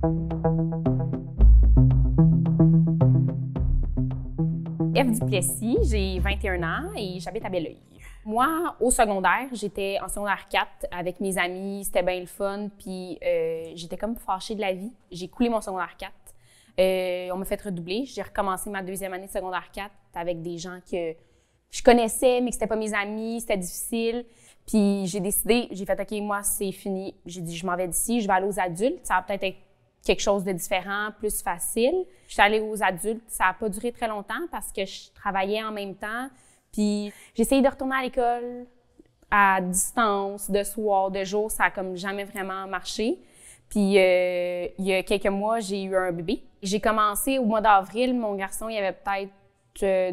Eve Duplessis, j'ai 21 ans et j'habite à Belleuil. Moi, au secondaire, j'étais en secondaire 4 avec mes amis, c'était bien le fun, puis j'étais comme fâchée de la vie. J'ai coulé mon secondaire 4. On m'a fait redoubler. J'ai recommencé ma deuxième année de secondaire 4 avec des gens que je connaissais, mais que c'était pas mes amis, c'était difficile. Puis j'ai décidé, j'ai fait « OK, moi, c'est fini. » J'ai dit « Je m'en vais d'ici, je vais aller aux adultes. Ça va peut-être être quelque chose de différent, plus facile. » Je suis allée aux adultes. Ça n'a pas duré très longtemps parce que je travaillais en même temps. Puis j'ai essayé de retourner à l'école à distance, de soir, de jour. Ça a comme jamais vraiment marché. Puis il y a quelques mois, j'ai eu un bébé. J'ai commencé au mois d'avril. Mon garçon, il avait peut-être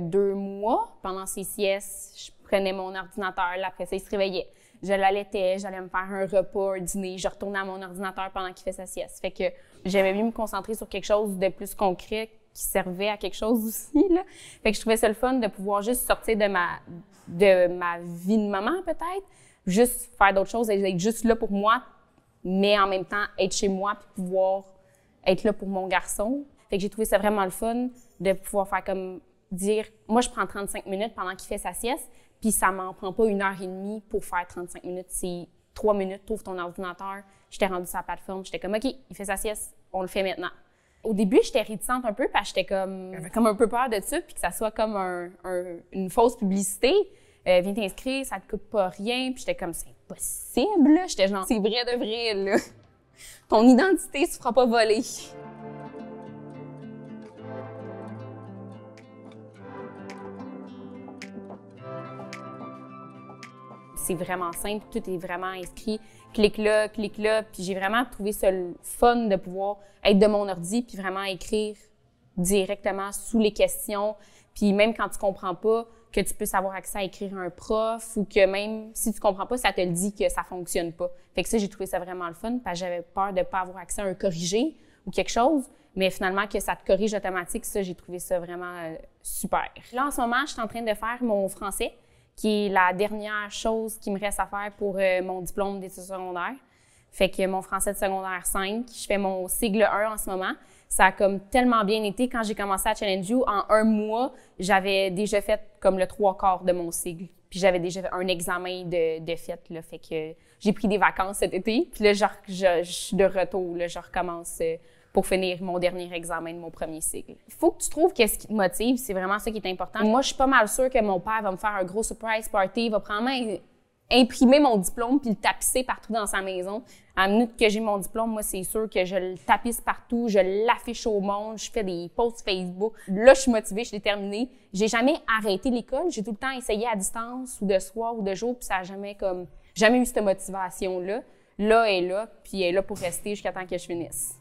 2 mois. Pendant ses siestes, je prenais mon ordinateur. Là, après ça, il se réveillait. Je l'allaitais, j'allais me faire un repas, un dîner. Je retournais à mon ordinateur pendant qu'il fait sa sieste. Fait que j'aimais mieux me concentrer sur quelque chose de plus concret qui servait à quelque chose aussi, là. Fait que je trouvais ça le fun de pouvoir juste sortir de ma vie de maman, peut-être. Juste faire d'autres choses, être juste là pour moi, mais en même temps, être chez moi puis pouvoir être là pour mon garçon. Fait que j'ai trouvé ça vraiment le fun de pouvoir faire comme dire, moi, je prends 35 minutes pendant qu'il fait sa sieste, puis ça m'en prend pas 1h30 pour faire 35 minutes. C'est 3 minutes, trouve ton ordinateur. J'étais rendue sur la plateforme, j'étais comme, OK, il fait sa sieste, on le fait maintenant. Au début, j'étais réticente un peu parce que j'avais comme un peu peur de ça, puis que ça soit comme une fausse publicité. Viens t'inscrire, ça te coûte pas rien. Puis j'étais comme, c'est impossible, là. J'étais genre, c'est vrai de vrai, là. Ton identité se fera pas voler. C'est vraiment simple, tout est vraiment inscrit. Clique là, puis j'ai vraiment trouvé ça le fun de pouvoir être de mon ordi puis vraiment écrire directement sous les questions. Puis même quand tu comprends pas, que tu puisses avoir accès à écrire un prof ou que même si tu comprends pas, ça te le dit que ça fonctionne pas. Fait que ça, j'ai trouvé ça vraiment le fun parce que j'avais peur de pas avoir accès à un corrigé ou quelque chose, mais finalement que ça te corrige automatique, ça, j'ai trouvé ça vraiment super. Là, en ce moment, je suis en train de faire mon français, qui est la dernière chose qui me reste à faire pour mon diplôme d'études secondaires. Fait que mon français de secondaire 5, je fais mon cycle 1 en ce moment. Ça a comme tellement bien été. Quand j'ai commencé à Challenge You, en 1 mois, j'avais déjà fait comme le 3/4 de mon cycle. Puis j'avais déjà fait un examen de fait, là. Fait que j'ai pris des vacances cet été. Puis là, je suis de retour, là. Je recommence pour finir mon dernier examen de mon premier cycle. Il faut que tu trouves qu'est-ce qui te motive, c'est vraiment ça qui est important. Moi, je suis pas mal sûre que mon père va me faire un gros surprise party, il va probablement imprimer mon diplôme puis le tapisser partout dans sa maison. À la minute que j'ai mon diplôme, moi, c'est sûr que je le tapisse partout, je l'affiche au monde, je fais des posts Facebook. Là, je suis motivée, je suis déterminée. J'ai jamais arrêté l'école, j'ai tout le temps essayé à distance ou de soir ou de jour, puis ça a jamais eu cette motivation-là. Là, elle est là, puis elle est là pour rester jusqu'à temps que je finisse.